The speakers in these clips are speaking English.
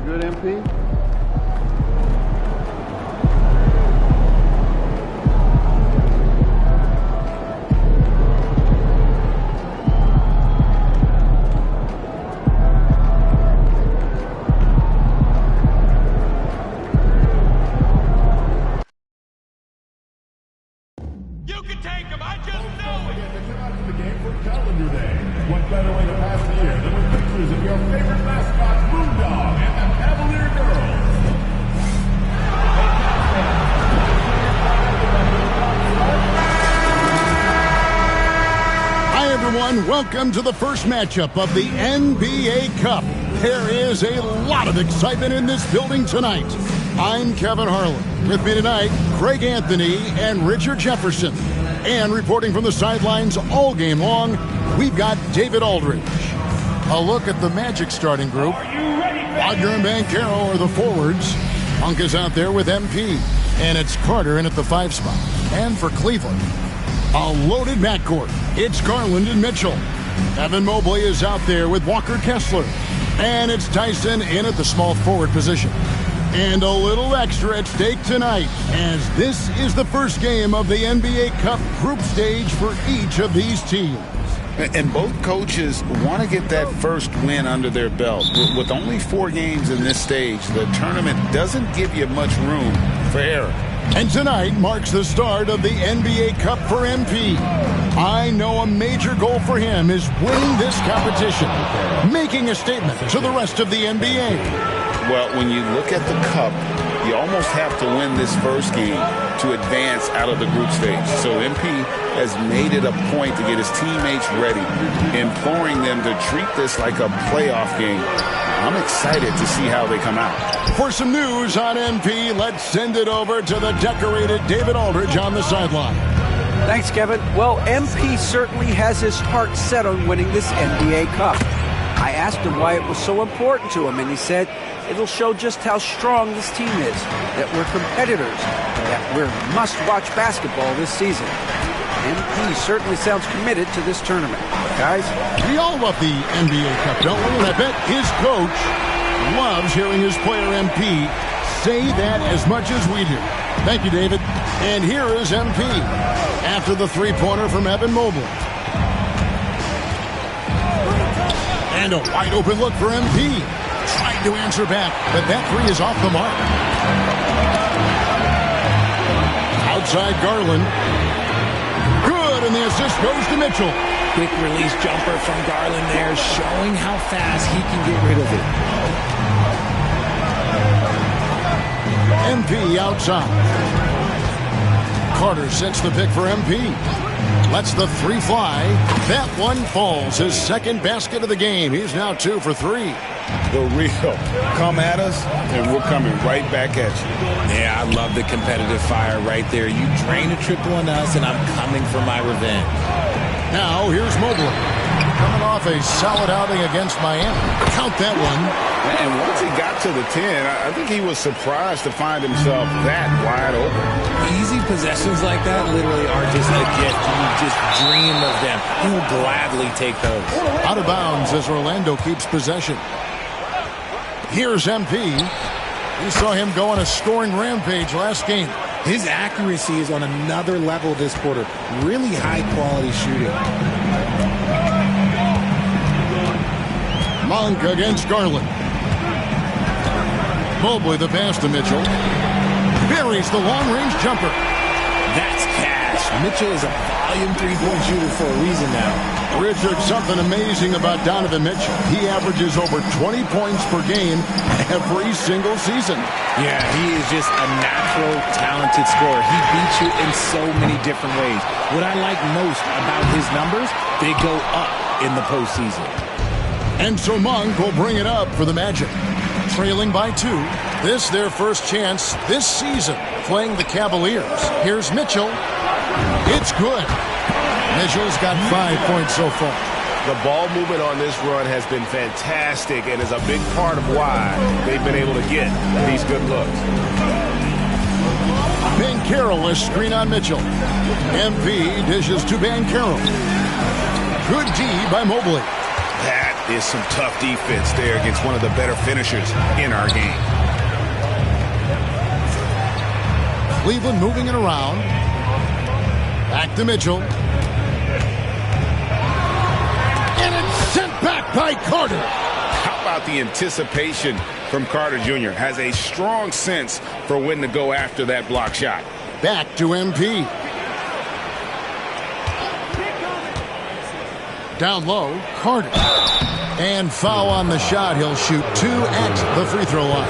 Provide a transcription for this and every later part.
good, MP? You can take him, I just know it! To come out to the game for Calendar Day. What better way to pass the year than with pictures of your favorite mascots, Moondog and the Cavalier Girls? Hi, everyone. Welcome to the first matchup of the NBA Cup. There is a lot of excitement in this building tonight. I'm Kevin Harlan. With me tonight, Greg Anthony and Richard Jefferson. And reporting from the sidelines all game long, we've got David Aldridge. A look at the Magic starting group. Wagner and Banchero are the forwards. Monk is out there with MP. And it's Carter in at the 5 spot. And for Cleveland, a loaded backcourt. It's Garland and Mitchell. Evan Mobley is out there with Walker Kessler. And it's Tyson in at the small forward position. And a little extra at stake tonight, as this is the first game of the NBA Cup group stage for each of these teams. And both coaches want to get that first win under their belt. With only 4 games in this stage, the tournament doesn't give you much room for error. And tonight marks the start of the NBA Cup for MP. I know a major goal for him is winning this competition, making a statement to the rest of the NBA. Well, when you look at the Cup, you almost have to win this first game to advance out of the group stage. So MP has made it a point to get his teammates ready, imploring them to treat this like a playoff game. I'm excited to see how they come out. For some news on MP, let's send it over to the decorated David Aldridge on the sideline. Thanks, Kevin. Well, MP certainly has his heart set on winning this NBA Cup. I asked him why it was so important to him, and he said it'll show just how strong this team is, that we're competitors, that we're must-watch basketball this season. MP certainly sounds committed to this tournament. Guys? We all love the NBA Cup, don't we? And I bet his coach loves hearing his player MP say that as much as we do. Thank you, David. And here is MP after the three-pointer from Evan Mobley. And a wide-open look for MP. Trying to answer back, but that three is off the mark. Outside Garland. Good, and the assist goes to Mitchell. Quick release jumper from Garland there, showing how fast he can get rid of it. MP outside. Carter sets the pick for MP. Lets the three fly. That one falls. His second basket of the game. He's now 2 for 3. The real. Come at us, and we're coming right back at you. Yeah, I love the competitive fire right there. You drain a triple on us, and I'm coming for my revenge. Now, here's Mobley. Coming off a solid outing against Miami. Count that one. And once he got to the 10, I think he was surprised to find himself that wide open. Easy possessions like that literally are just a gift. You just dream of them. He will gladly take those. Out of bounds as Orlando keeps possession. Here's MP. We saw him go on a scoring rampage last game. His accuracy is on another level this quarter. Really high-quality shooting. Monk against Garland. Mobley the pass to Mitchell. Buries the long-range jumper. That's cash. Mitchell is a volume three-point shooter for a reason now. Richard, something amazing about Donovan Mitchell. He averages over 20 points per game every single season. Yeah, he is just a natural, talented scorer. He beats you in so many different ways. What I like most about his numbers, they go up in the postseason. And so Monk will bring it up for the Magic. Trailing by 2. This their first chance this season playing the Cavaliers. Here's Mitchell. It's good. Mitchell's got 5 points so far. The ball movement on this run has been fantastic and is a big part of why they've been able to get these good looks. Banchero, a screen on Mitchell. MP dishes to Banchero. Good D by Mobley. That is some tough defense there against one of the better finishers in our game. Cleveland moving it around. Back to Mitchell. And it's sent back by Carter. How about the anticipation from Carter Jr.? Has a strong sense for when to go after that block shot. Back to MP. Down low, Carter. And foul on the shot. He'll shoot 2 at the free throw line.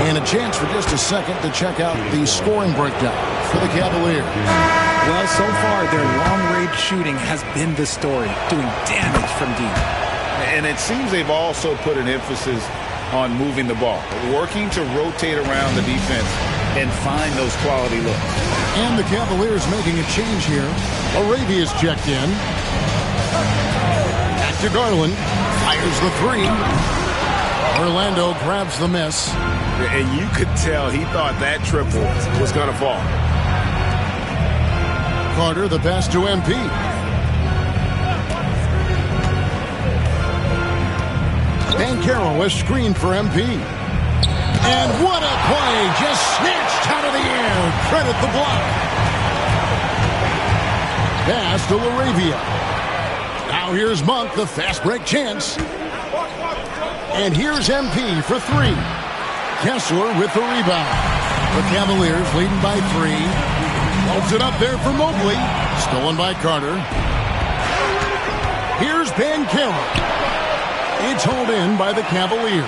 And a chance for just a second to check out the scoring breakdown for the Cavaliers. Well, so far, their long-range shooting has been the story, doing damage from deep. And it seems they've also put an emphasis on moving the ball, working to rotate around the defense and find those quality looks. And the Cavaliers making a change here. Arabia's checked in. Back to Garland. Fires the 3. Orlando grabs the miss. And you could tell he thought that triple was going to fall. Carter, the pass to MP. Banchero, a screen for MP. And what a play! Just snatched out of the air. Credit the block. Pass to LaRavia. Now here's Monk, the fast break chance. And here's MP for 3. Kessler with the rebound. The Cavaliers leading by 3. Holds it up there for Mobley. Stolen by Carter. Here's Banchero. It's hauled in by the Cavaliers.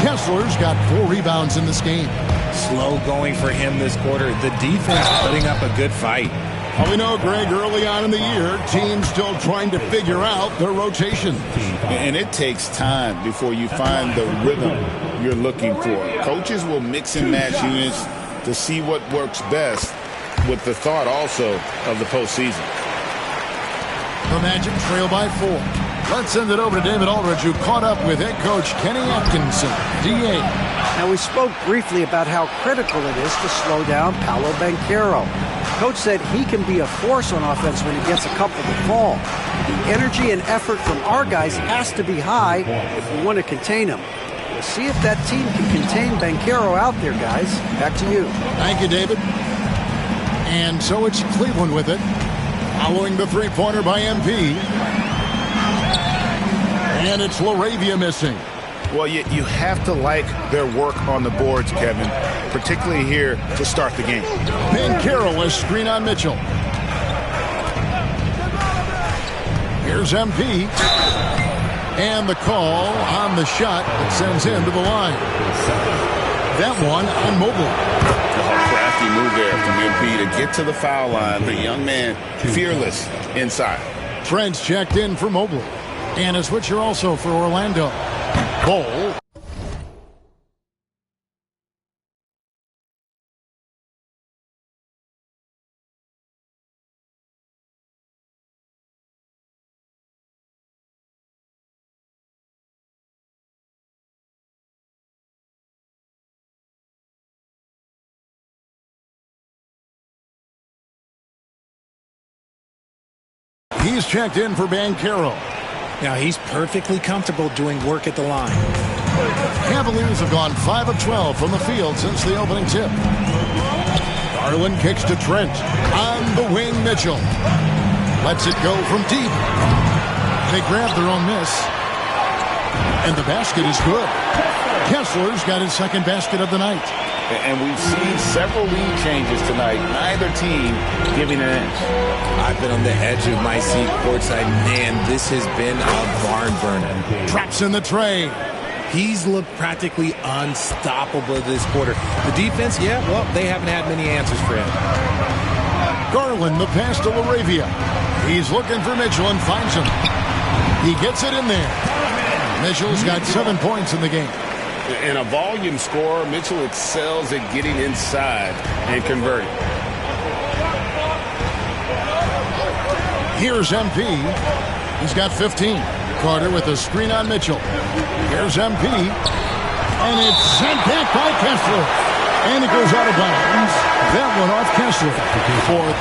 Kessler's got 4 rebounds in this game. Slow going for him this quarter. The defense putting up a good fight. Well, we know, Greg, early on in the year, teams still trying to figure out their rotation. And it takes time before you find the rhythm you're looking for. Coaches will mix and match units to see what works best, with the thought also of the postseason. The Magic trail by 4. Let's send it over to David Aldridge, who caught up with head coach Kenny Atkinson, DA. Now, we spoke briefly about how critical it is to slow down Paolo Banchero. Coach said he can be a force on offense when he gets a couple to fall. The energy and effort from our guys has to be high if we want to contain him. We'll see if that team can contain Banchero out there, guys. Back to you. Thank you, David. And so it's Cleveland with it, following the three-pointer by MP. And it's LaRavia missing. Well, you have to like their work on the boards, Kevin, particularly here to start the game. Banchero, a screen on Mitchell. Here's MP. And the call on the shot that sends him to the line. That one on Mobley. Crafty move there from MP to get to the foul line. The young man, fearless inside. Trent's checked in for Mobley. And a switcher also for Orlando. Ball. He's checked in for Banchero. Now he's perfectly comfortable doing work at the line. Cavaliers have gone 5 of 12 from the field since the opening tip. Garland kicks to Trent. On the wing, Mitchell. Lets it go from deep. They grab their own miss. And the basket is good. Kessler's got his second basket of the night. And we've seen several lead changes tonight. Neither team giving an inch. I've been on the edge of my seat courtside. Man, this has been a barn burner. Drops in the tray. He's looked practically unstoppable this quarter. The defense, yeah, well, they haven't had many answers for him. Garland, the pass to LaRavia. He's looking for Mitchell and finds him. He gets it in there. Mitchell's got 7 points in the game. In a volume scorer, Mitchell excels at getting inside and converting. Here's MP. He's got 15. Carter with a screen on Mitchell. Here's MP. And it's sent back by Kessler. And it goes out of bounds. That one off Kessler. Fourth.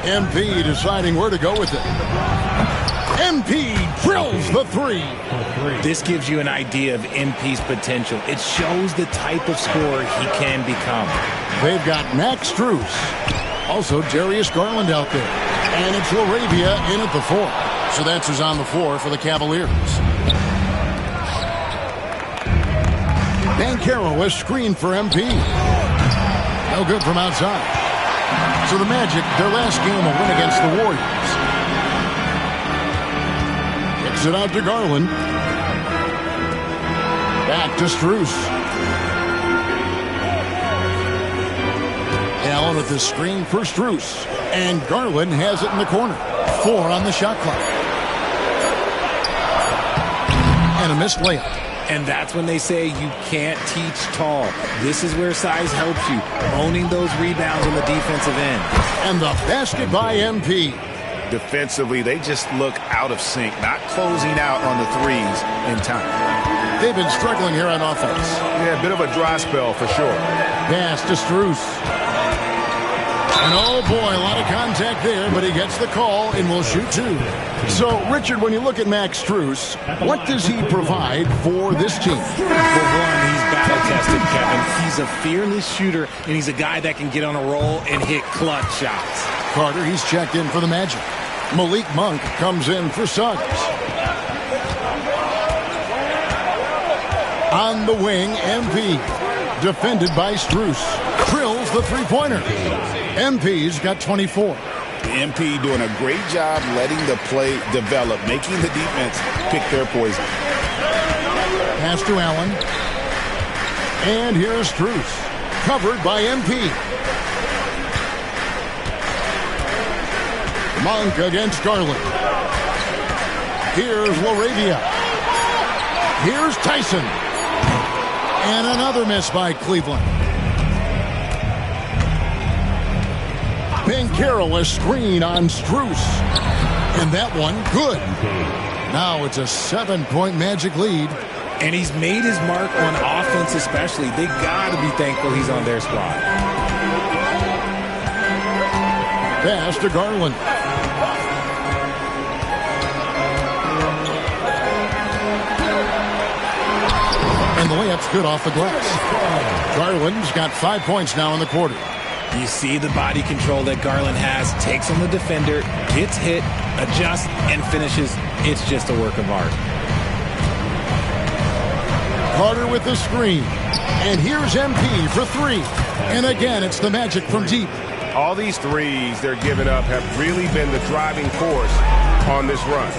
MP deciding where to go with it. MP drills the three. This gives you an idea of MP's potential. It shows the type of scorer he can become. They've got Max Strus. Also, Darius Garland out there. And it's LaRavia in at the 4. So that's who's on the floor for the Cavaliers. Banchero is screened for MP. No good from outside. So the Magic, their last game will win against the Warriors. Kicks it out to Garland. Back to Strus. Allen with the screen for Strus. And Garland has it in the corner. 4 on the shot clock. And a missed layup. And that's when they say you can't teach tall. This is where size helps you, owning those rebounds on the defensive end. And the basket by MP. Defensively, they just look out of sync, not closing out on the threes in time. They've been struggling here on offense. Yeah, a bit of a dry spell for sure. Pass to Strus. And oh boy, a lot of contact there, but he gets the call and will shoot 2. So, Richard, when you look at Max Strus, what does he provide for this team? For one, he's battle-tested, Kevin. He's a fearless shooter, and he's a guy that can get on a roll and hit clutch shots. Carter, he's checked in for the Magic. Malik Monk comes in for Suggs. On the wing, MP. Defended by Strus. Drills the three-pointer. MP's got 24. MP doing a great job letting the play develop, making the defense pick their poison. Pass to Allen. And here's Strus. Covered by MP. Monk against Garland. Here's LaRavia. Here's Tyson. And another miss by Cleveland. Banchero a screen on Strus. And that one, good. Now it's a 7-point Magic lead. And he's made his mark on offense especially. They got to be thankful he's on their squad. Pass to Garland. And the layup's good off the glass. Garland's got 5 points now in the quarter. You see the body control that Garland has, takes on the defender, gets hit, adjusts, and finishes. It's just a work of art. Carter with the screen. And here's MP for 3. And again, it's the Magic from deep. All these threes they're giving up have really been the driving force on this run.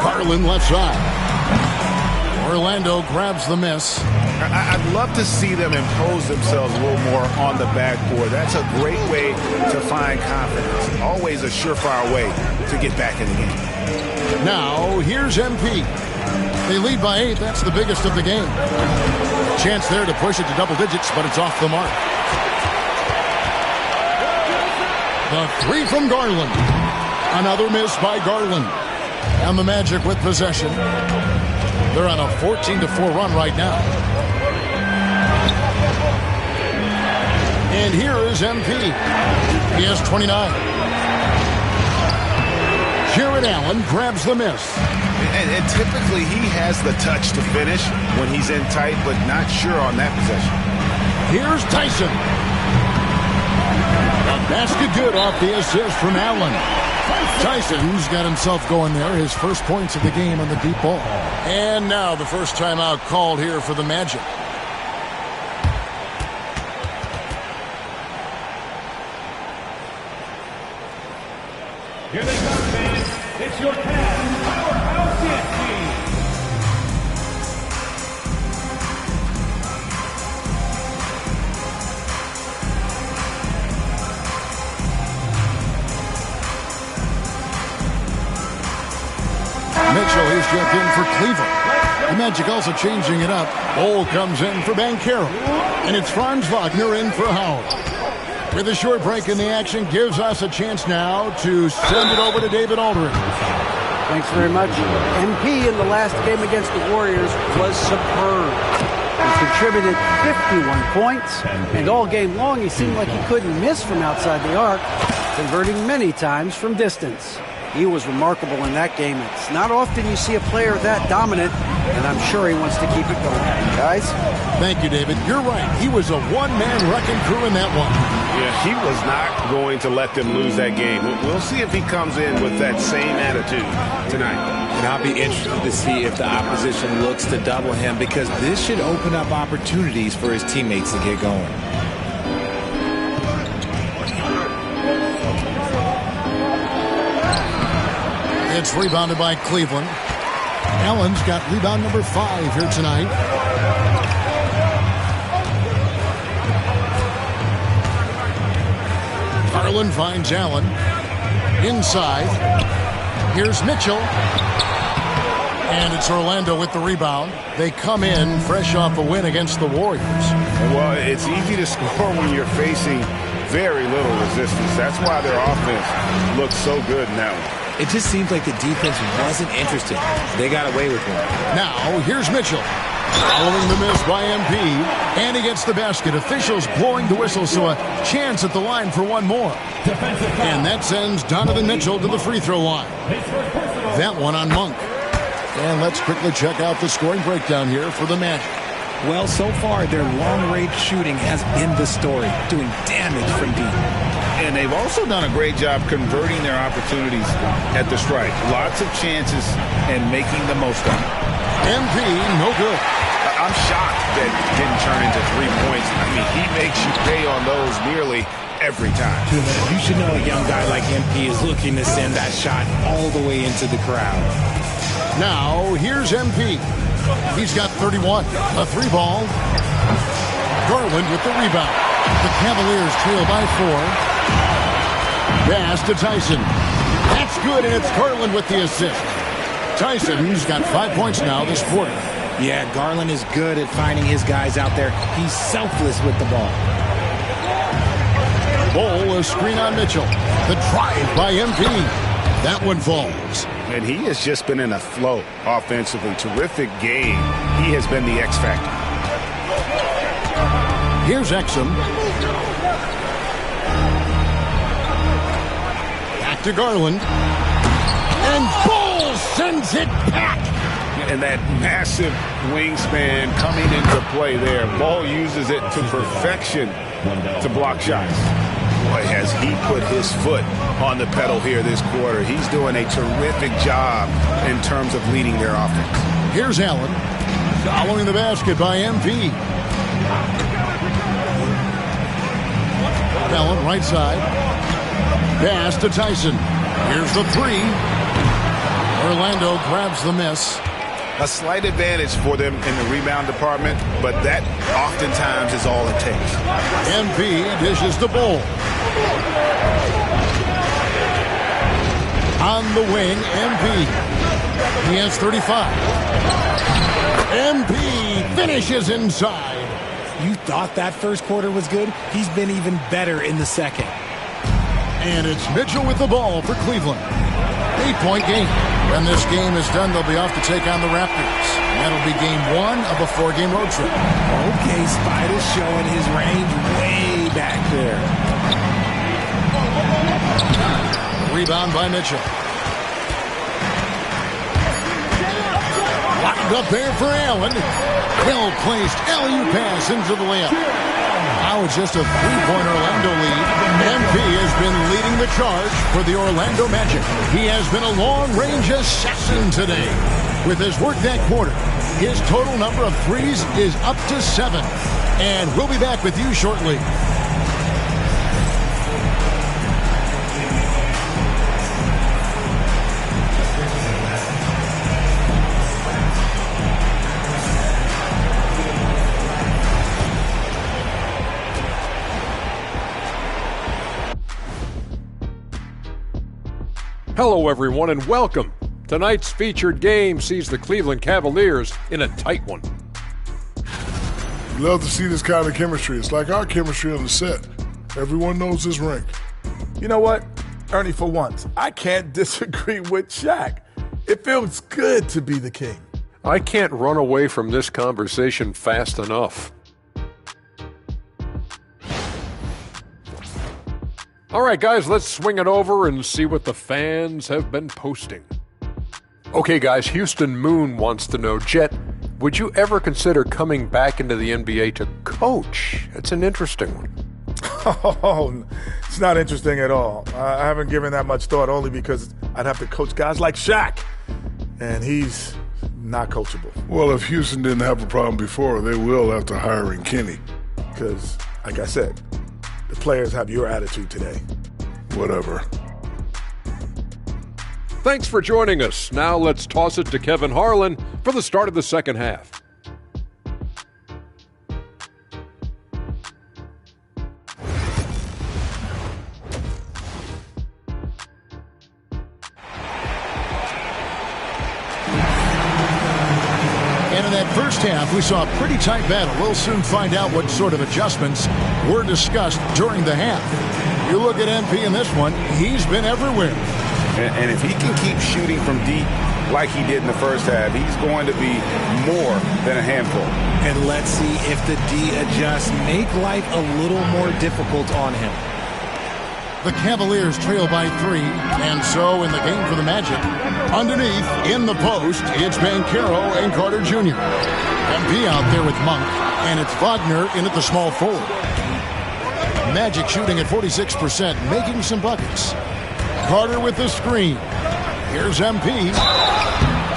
Garland left side. Orlando grabs the miss. I'd love to see them impose themselves a little more on the backboard. That's a great way to find confidence. Always a surefire way to get back in the game. Now, here's MP. They lead by 8. That's the biggest of the game. Chance there to push it to double digits, but it's off the mark. The 3 from Garland. Another miss by Garland. And the Magic with possession. They're on a 14-4 run right now. And here is MP. He has 29. Jared Allen grabs the miss. And typically he has the touch to finish when he's in tight, but not sure on that possession. Here's Tyson. The basket good off the assist from Allen. Tyson's got himself going there. His first points of the game on the deep ball. And now the first timeout called here for the Magic. Here they come, fans. It's your Cavs Powerhouse Dance Team. Mitchell is checked in for Cleveland. The Magic also changing it up. Bol comes in for Banchero. And it's Franz Wagner in for Howard. With a short break in the action, gives us a chance now to send it over to David Aldridge. Thanks very much. MP in the last game against the Warriors was superb. He contributed 51 points, and all game long he seemed like he couldn't miss from outside the arc, converting many times from distance. He was remarkable in that game. It's not often you see a player that dominant, and I'm sure he wants to keep it going. Guys? Thank you, David. You're right. He was a one-man wrecking crew in that one. Yeah, he was not going to let them lose that game. We'll see if he comes in with that same attitude tonight. And I'll be interested to see if the opposition looks to double him, because this should open up opportunities for his teammates to get going. It's rebounded by Cleveland. Allen's got rebound number 5 here tonight. Garland finds Allen. Inside. Here's Mitchell. And it's Orlando with the rebound. They come in fresh off a win against the Warriors. Well, it's easy to score when you're facing very little resistance. That's why their offense looks so good in that one. It just seems like the defense wasn't interested. They got away with one. Now, here's Mitchell. Following the miss by MP. And he gets the basket. Officials blowing the whistle, so a chance at the line for one more. And that sends Donovan Mitchell to the free throw line. That one on Monk. And let's quickly check out the scoring breakdown here for the Magic. Well, so far, their long-range shooting has been the story, doing damage from deep. And they've also done a great job converting their opportunities at the stripe. Lots of chances and making the most of them. MP, no good. I'm shocked that it didn't turn into 3 points. I mean, he makes you pay on those nearly every time. You should know a young guy like MP is looking to send that shot all the way into the crowd. Now, here's MP. He's got 31. A 3-ball. Garland with the rebound. The Cavaliers trail by 4. Pass to Tyson. That's good, and it's Garland with the assist. Tyson's got 5 points now this quarter. Yeah, Garland is good at finding his guys out there. He's selfless with the ball. Ball, a screen on Mitchell. The drive by MP. That one falls. And he has just been in a flow offensively. Terrific game. He has been the X factor. Here's Exum. Back to Garland. And Ball sends it back. And that massive wingspan coming into play there. Ball uses it to perfection to block shots. Boy, has he put his foot on the pedal here this quarter. He's doing a terrific job in terms of leading their offense. Here's Allen. Following the basket by MP. Allen, right side. Pass to Tyson. Here's the 3. Orlando grabs the miss. A slight advantage for them in the rebound department, but that oftentimes is all it takes. MP dishes the Ball. On the wing, MP. He has 35. MP finishes inside. You thought that first quarter was good? He's been even better in the second. And it's Mitchell with the ball for Cleveland. 8-point game. When this game is done, they'll be off to take on the Raptors. That'll be game 1 of a 4-game road trip. Okay, Spider's showing his range way back there. Rebound by Mitchell. Locked up there for Allen. Well-placed alley-oop pass into the layup. Now it's just a 3-point Orlando lead. MP has been leading the charge for the Orlando Magic. He has been a long-range assassin today. With his work that quarter, his total number of threes is up to 7. And we'll be back with you shortly. Hello, everyone, and welcome. Tonight's featured game sees the Cleveland Cavaliers in a tight one. You love to see this kind of chemistry. It's like our chemistry on the set. Everyone knows this rink. You know what, Ernie, for once, I can't disagree with Shaq. It feels good to be the king. I can't run away from this conversation fast enough. All right, guys, let's swing it over and see what the fans have been posting. Okay, guys, Houston Moon wants to know, Jet, would you ever consider coming back into the NBA to coach? It's an interesting one. Oh, it's not interesting at all. I haven't given that much thought, only because I'd have to coach guys like Shaq, and he's not coachable. Well, if Houston didn't have a problem before, they will after hiring Kenny. Because, like I said, the players have your attitude today. Whatever. Thanks for joining us. Now let's toss it to Kevin Harlan for the start of the second half. And in that first half, we saw a pretty tight battle. We'll soon find out what sort of adjustments were discussed during the half. You look at MP in this one, he's been everywhere. And if he can keep shooting from deep like he did in the first half, he's going to be more than a handful. And let's see if the D adjusts, make life a little more difficult on him. The Cavaliers trail by 3, and so in the game for the Magic, underneath, in the post, it's Banchero and Carter Jr. MP out there with Monk, and it's Wagner in at the small forward. Magic shooting at 46%, making some buckets. Carter with the screen. Here's MP.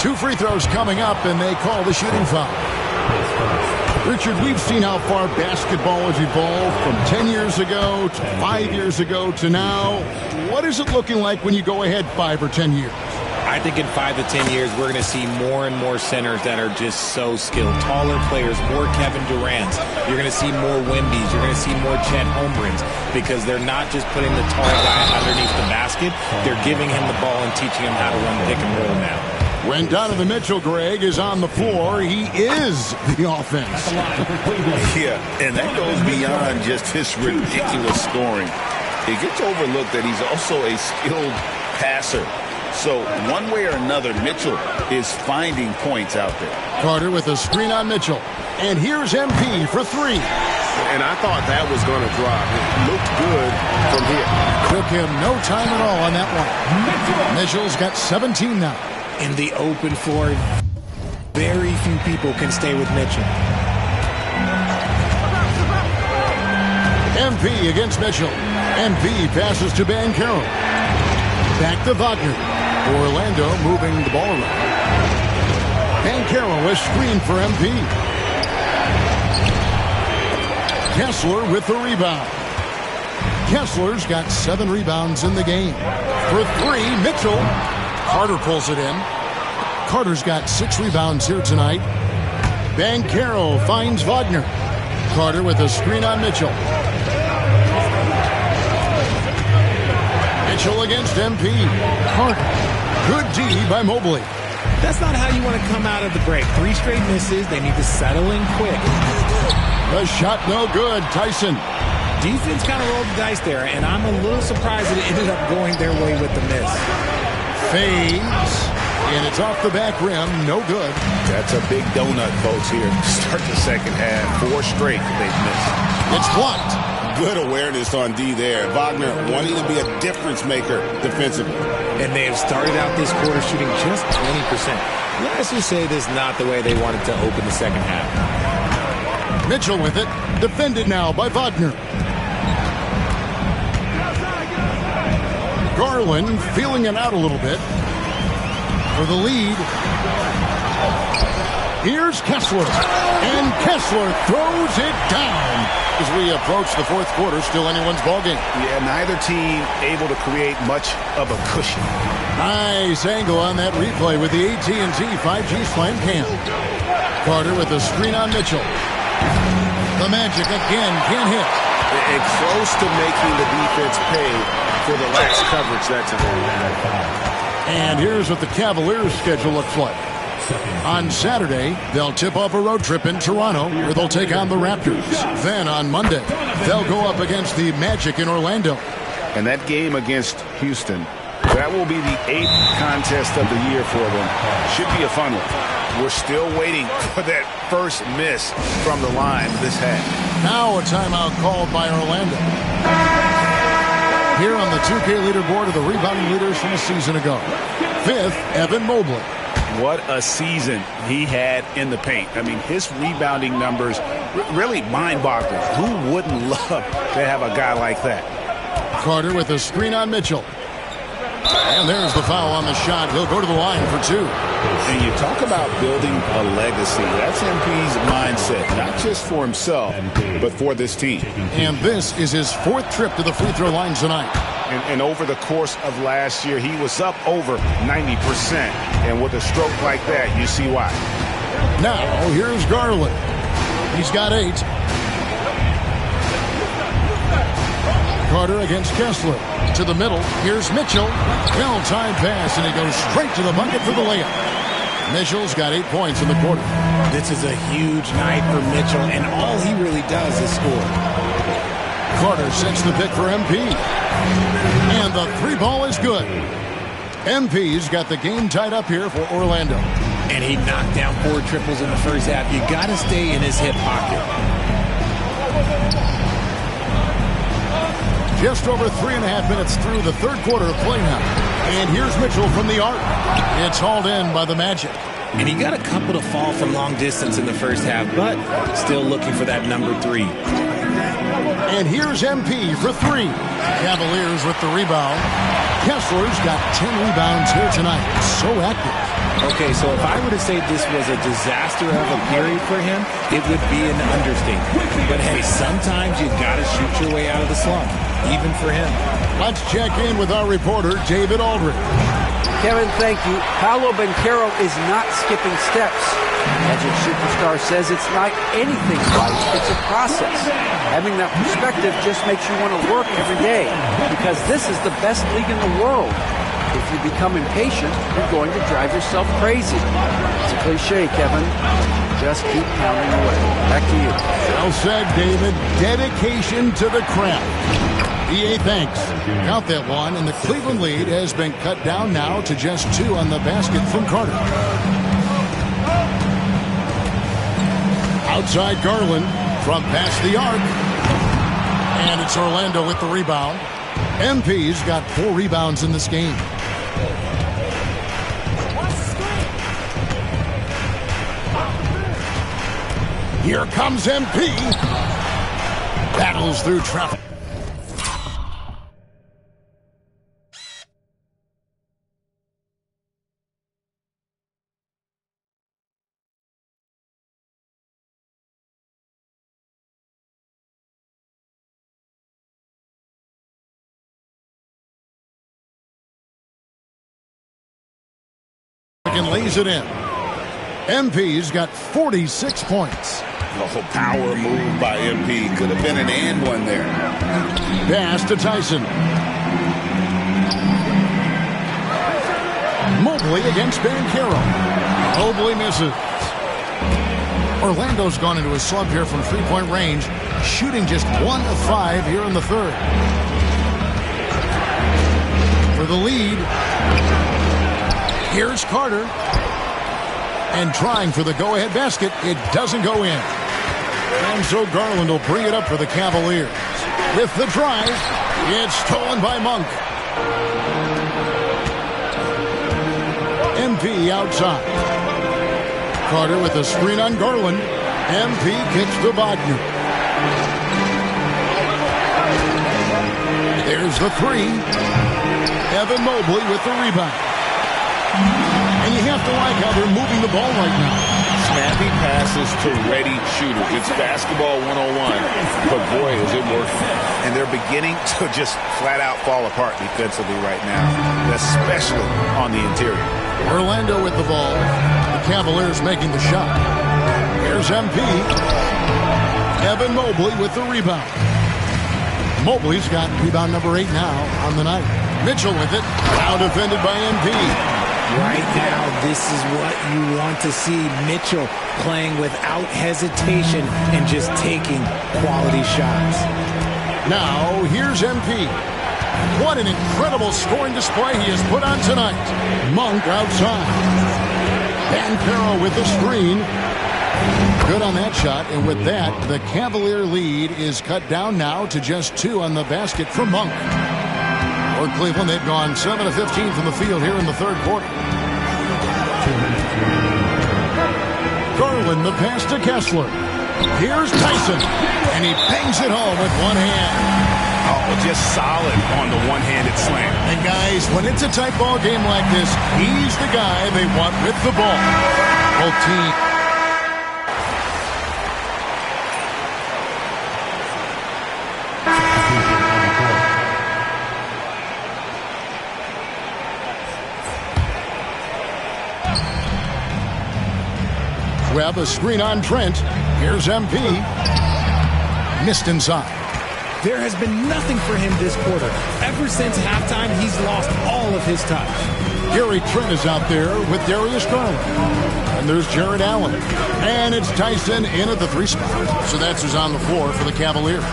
2 free throws coming up, and they call the shooting foul. Richard, we've seen how far basketball has evolved from 10 years ago to 5 years ago to now. What is it looking like when you go ahead 5 or 10 years? I think in 5 to 10 years, we're going to see more and more centers that are just so skilled. Taller players, more Kevin Durant's. You're going to see more Wemby's. You're going to see more Chet Holmgrens, because they're not just putting the tall guy underneath the basket. They're giving him the ball and teaching him how to run pick and roll now. When Donovan Mitchell, Greg, is on the floor, he is the offense. Yeah, and that goes beyond just his ridiculous scoring. It gets overlooked that he's also a skilled passer. So one way or another, Mitchell is finding points out there. Carter with a screen on Mitchell. And here's MP for 3. And I thought that was going to drop. It looked good from here. Took him no time at all on that one. Mitchell's got 17 now. In the open floor, very few people can stay with Mitchell. MP against Mitchell. MP passes to Banchero. Back to Wagner. Orlando moving the ball around. Banchero is screened for MP. Kessler with the rebound. Kessler's got 7 rebounds in the game. For 3, Mitchell. Carter pulls it in. Carter's got 6 rebounds here tonight. Banchero finds Wagner. Carter with a screen on Mitchell. Mitchell against MP. Carter. Good D by Mobley. That's not how you want to come out of the break. 3 straight misses. They need to settle in quick. The shot no good. Tyson. Defense kind of rolled the dice there, and I'm a little surprised that it ended up going their way with the miss. Fades, and it's off the back rim, no good. That's a big donut, folks, here. Start the second half. 4 straight they've missed. It's blocked. Good awareness on D there. Wagner wanting to be a difference maker defensively. And they have started out this quarter shooting just 20%. Let's just say this is not the way they wanted to open the second half. Mitchell with it. Defended now by Wagner. Garland feeling it out a little bit for the lead. Here's Kessler, and Kessler throws it down as we approach the 4th quarter. Still anyone's ballgame. Yeah, neither team able to create much of a cushion. Nice angle on that replay with the AT&T 5G Slam Cam. Carter with a screen on Mitchell. The Magic again can't hit. It's close to making the defense pay for the lax coverage that's available. And here's what the Cavaliers' schedule looks like. On Saturday, they'll tip off a road trip in Toronto, where they'll take on the Raptors. Then on Monday, they'll go up against the Magic in Orlando. And that game against Houston That will be the 8th contest of the year for them. Should be a fun one. We're still waiting for that first miss from the line this half. Now a timeout called by Orlando. Here on the 2K leaderboard are the rebounding leaders from a season ago. 5th, Evan Mobley. What a season he had in the paint. I mean, his rebounding numbers really mind-boggling. Who wouldn't love to have a guy like that? Carter with a screen on Mitchell. And there's the foul on the shot. He'll go to the line for 2. And you talk about building a legacy. That's MP's mindset, not just for himself, but for this team. And this is his 4th trip to the free throw line tonight. And over the course of last year, he was up over 90%. And with a stroke like that, you see why. Now, here's Garland. He's got 8. Carter against Kessler. To the middle. Here's Mitchell. Well-timed pass, and he goes straight to the bucket for the layup. Mitchell's got 8 points in the quarter. This is a huge night for Mitchell, and all he really does is score. Carter sets the pick for MP. And the 3 ball is good. MP's got the game tied up here for Orlando. And he knocked down 4 triples in the first half. You got to stay in his hip pocket. Just over 3.5 minutes through the 3rd quarter of play now. And here's Mitchell from the arc. It's hauled in by the Magic. And he got a couple to fall from long distance in the first half, but still looking for that number 3. And here's MP for 3. Cavaliers with the rebound. Kessler's got 10 rebounds here tonight. So active. Okay, so if I were to say this was a disaster of a period for him, it would be an understatement. But hey, sometimes you got to shoot your way out of the slump, even for him. Let's check in with our reporter, David Aldridge. Kevin, thank you. Paolo Banchero is not skipping steps. Magic Superstar says it's not anything light, it's a process. Having that perspective just makes you want to work every day, because this is the best league in the world. If you become impatient, you're going to drive yourself crazy. It's a cliche, Kevin. Just keep pounding away. Back to you. Well said, David. Dedication to the craft. EA thanks. Count that one, and the Cleveland lead has been cut down now to just 2 on the basket from Carter. Outside Garland from past the arc. And it's Orlando with the rebound. MP's got 4 rebounds in this game. Here comes MP. Battles through traffic. And lays it in. MP's got 46 points. Oh, power move by MP. Could have been an and one there. Pass to Tyson. Mobley against Banchero. Mobley misses. Orlando's gone into a slump here from 3-point range, shooting just 1 of 5 here in the 3rd. For the lead, here's Carter. And trying for the go-ahead basket, it doesn't go in. And so Garland will bring it up for the Cavaliers. With the drive, it's stolen by Monk. MP outside. Carter with a screen on Garland. MP kicks to Wagner. There's the 3. Evan Mobley with the rebound. And you have to like how they're moving the ball right now. Snappy passes to ready shooters. It's basketball 101, but boy, is it working. And they're beginning to just flat out fall apart defensively right now, especially on the interior. Orlando with the ball. The Cavaliers making the shot. Here's MP. Evan Mobley with the rebound. Mobley's got rebound number 8 now on the night. Mitchell with it. Now defended by MP. Right now, this is what you want to see. Mitchell playing without hesitation and just taking quality shots. Now, here's MP. What an incredible scoring display he has put on tonight. Monk outside. Banchero with the screen. Good on that shot, and with that, the Cavalier lead is cut down now to just 2 on the basket for Monk. For Cleveland, they've gone 7 of 15 from the field here in the third quarter. Garland, the pass to Kessler. Here's Tyson, and he bangs it home with one hand. Oh, just solid on the one-handed slam. And guys, when it's a tight ball game like this, he's the guy they want with the ball. Both teams. Webb, a screen on Trent. Here's MP. Missed inside. There has been nothing for him this quarter. Ever since halftime, he's lost all of his touch. Gary Trent is out there with Darius Garland. And there's Jared Allen. And it's Tyson in at the 3 spot. So that's who's on the floor for the Cavaliers.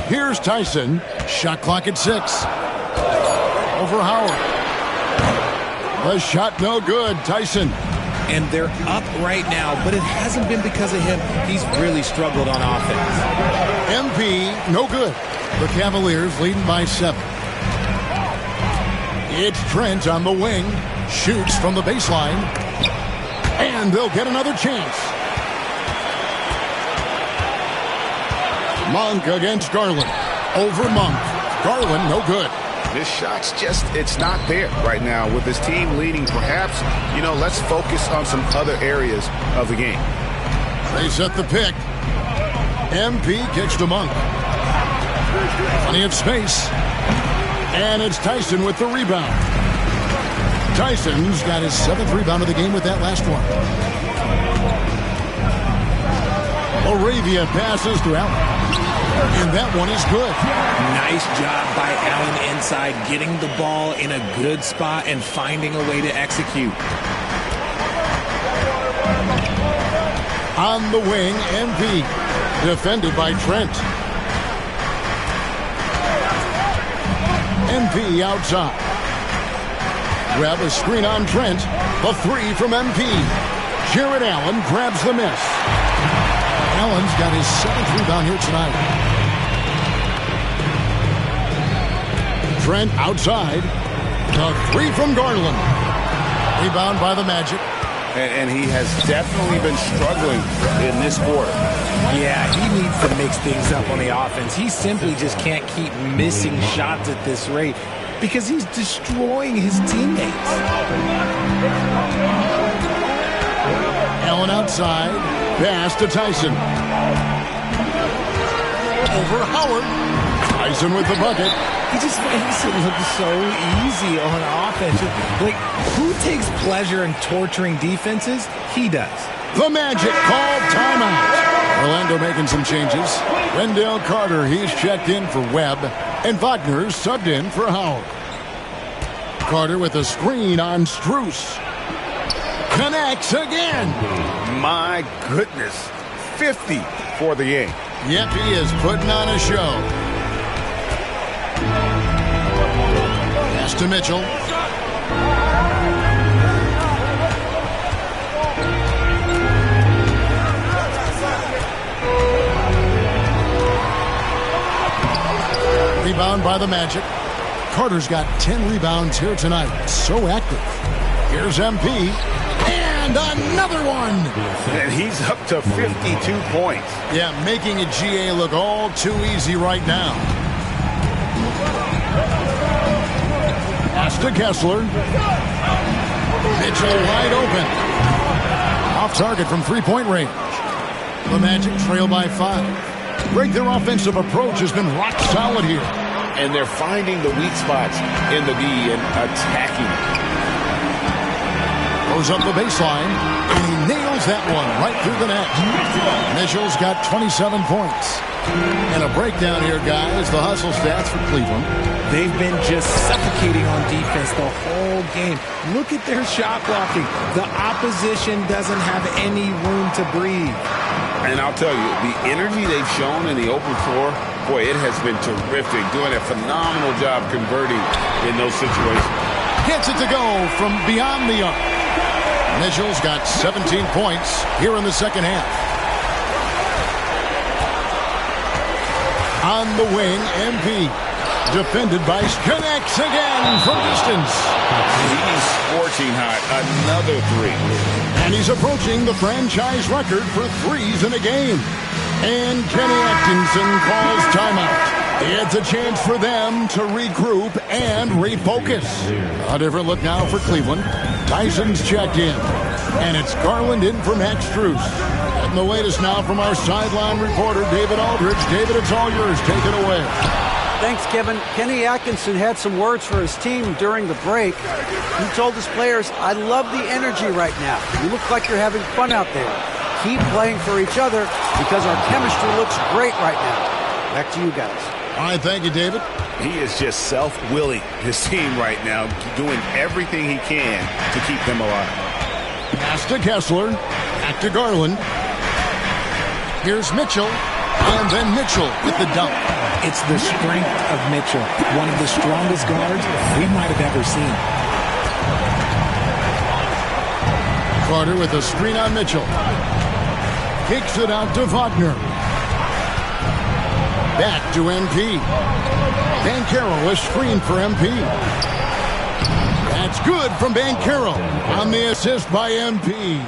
Here's Tyson. Shot clock at 6. Over Howard. The shot no good. Tyson. And they're up right now, but it hasn't been because of him. He's really struggled on offense. MP, no good. The Cavaliers leading by 7. It's Trent on the wing. Shoots from the baseline. And they'll get another chance. Monk against Garland. Over Monk. Garland, no good. This shot's just, it's not there right now. With his team leading, perhaps, let's focus on some other areas of the game. They set the pick. MP kicks to Monk. Plenty of space. And it's Tyson with the rebound. Tyson's got his 7th rebound of the game with that last one. Moravia passes to Allen. And that one is good. Nice job by Allen inside, getting the ball in a good spot and finding a way to execute. On the wing, MP. Defended by Trent. MP outside. Grab a screen on Trent. A 3 from MP. Jared Allen grabs the miss. Allen's got his 7th rebound here tonight. Trent outside. The 3 from Garland. Rebound by the Magic. And he has definitely been struggling in this quarter. Yeah, he needs to mix things up on the offense. He simply just can't keep missing shots at this rate because he's destroying his teammates. Allen outside. Pass to Tyson. Over Howard. Tyson with the bucket. He just makes it look so easy on offense. Like, who takes pleasure in torturing defenses? He does. The Magic called timeout. Orlando making some changes. Wendell Carter, he's checked in for Webb. And Wagner subbed in for Howard. Carter with a screen on Strus. Connects again. My goodness. 50 for the game. Yep, he is putting on a show. Pass to Mitchell. Rebound by the Magic. Carter's got 10 rebounds here tonight. So active. Here's MP. And another one. And he's up to 52 points. Yeah, making a GA look all too easy right now. Pass to Kessler. Mitchell wide open. Off target from three-point range. The Magic trail by 5. Greg, their offensive approach has been rock solid here. And they're finding the weak spots in the D and attacking. Goes up the baseline, and he nails that one right through the net. Mitchell's got 27 points. And a breakdown here, guys. The hustle stats for Cleveland. They've been just suffocating on defense the whole game. Look at their shot blocking. The opposition doesn't have any room to breathe. And I'll tell you, the energy they've shown in the open floor boy, it has been terrific. Doing a phenomenal job converting in those situations. Gets it to go from beyond the arc. Mitchell's got 17 points here in the second half. On the wing, MP. Defended by connects again from distance. He's scorching hot. Another three. And he's approaching the franchise record for threes in a game. And Kenny Atkinson calls timeout. It's a chance for them to regroup and refocus. A different look now for Cleveland. Tyson's checked in. And it's Garland in for Max Strus. And the latest now from our sideline reporter, David Aldridge. David, it's all yours. Take it away. Thanks, Kevin. Kenny Atkinson had some words for his team during the break. He told his players, "I love the energy right now. You look like you're having fun out there. Keep playing for each other because our chemistry looks great right now." Back to you guys. All right, thank you, David. He is just self-willing his team right now, doing everything he can to keep them alive. Pass to Kessler. Back to Garland. Here's Mitchell. And then Mitchell with the dunk. It's the strength of Mitchell, one of the strongest guards we might have ever seen. Carter with a screen on Mitchell. Kicks it out to Wagner. Back to MP. Banchero, a screen for MP. That's good from Banchero on the assist by MP.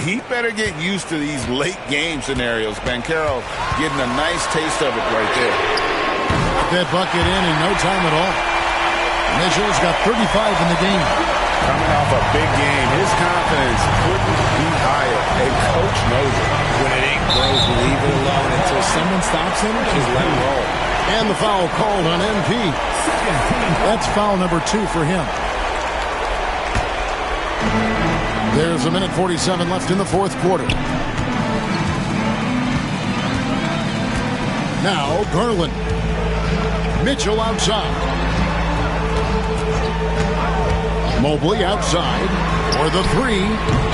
He better get used to these late game scenarios. Banchero getting a nice taste of it right there. That bucket in no time at all. Mitchell's got 35 in the game. Coming off a big game, his confidence couldn't be higher. And coach knows it. When it ain't broke, leave it alone until someone stops him. Just let him roll. And the foul called on MP. That's foul number 2 for him. There's a minute 47 left in the fourth quarter. Now Garland. Mitchell outside. Mobley outside for the three.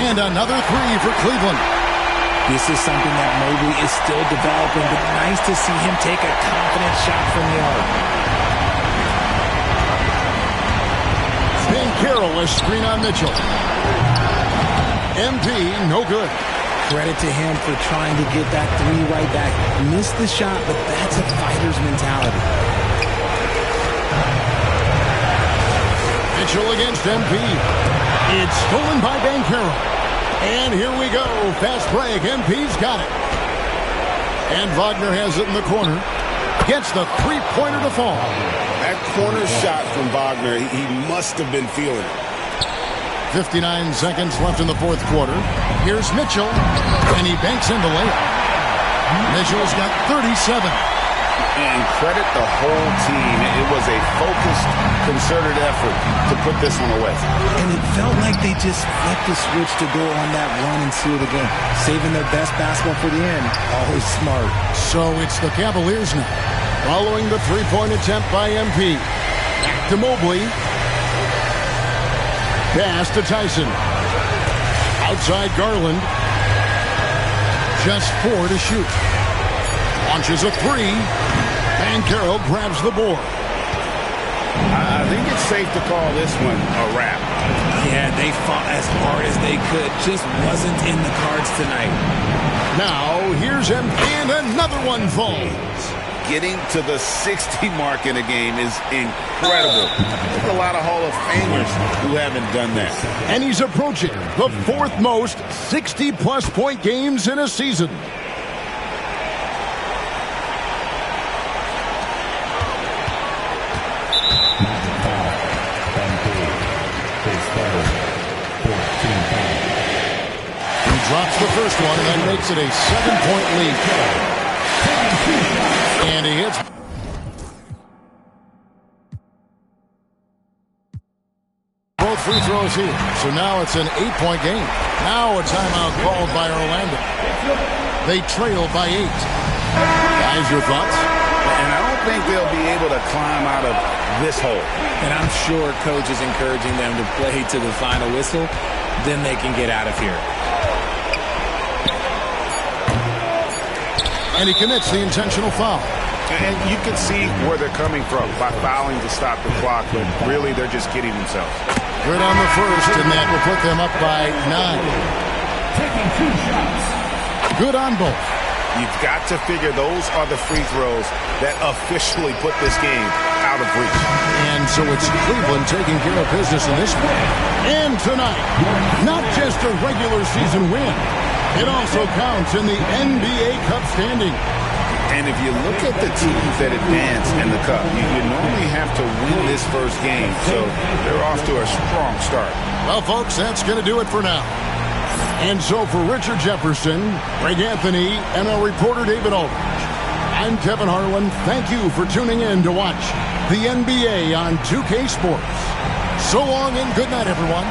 And another three for Cleveland. This is something that Mobley is still developing, but nice to see him take a confident shot from the arc. Banchero, a screen on Mitchell. MP, no good. Credit to him for trying to get that three right back. Missed the shot, but that's a fighter's mentality. Mitchell against MP. It's stolen by Banchero. And here we go. Fast break. MP's got it. And Wagner has it in the corner. Gets the three-pointer to fall. That corner shot from Wagner, he must have been feeling it. 59 seconds left in the fourth quarter. Here's Mitchell, and he banks in the layup. Mitchell's got 37. And credit the whole team. It was a focused, concerted effort to put this one away. And it felt like they just flipped the switch to go on that run and seal the game. Saving their best basketball for the end. Always smart. So it's the Cavaliers now. Following the three-point attempt by MP. Back to Mobley. Pass to Tyson. Outside Garland. Just 4 to shoot. Launches a three. Banchero grabs the board. I think it's safe to call this one a wrap. Yeah, they fought as hard as they could. Just wasn't in the cards tonight. Now, here's MP, and another one falls. Getting to the 60 mark in a game is incredible. There's a lot of Hall of Famers who haven't done that. And he's approaching the fourth most 60-plus point games in a season. He drops the first one, and that makes it a 7-point lead. And he hits. Both free throws here. So now it's an 8-point game. Now a timeout called by Orlando. They trail by 8. Guys, your thoughts? And I don't think they'll be able to climb out of this hole. And I'm sure coach is encouraging them to play to the final whistle. Then they can get out of here. And he commits the intentional foul. And you can see where they're coming from by fouling to stop the clock, but really they're just kidding themselves. Good on the first, and that will put them up by 9. Taking 2 shots. Good on both. You've got to figure those are the free throws that officially put this game out of reach. And so it's Cleveland taking care of business in this one. And tonight, not just a regular season win, it also counts in the NBA Cup standing. And if you look at the teams that advance in the Cup, you normally have to win this first game. So they're off to a strong start. Well, folks, that's going to do it for now. And so for Richard Jefferson, Greg Anthony, and our reporter David Aldridge, I'm Kevin Harlan. Thank you for tuning in to watch the NBA on 2K Sports. So long and good night, everyone.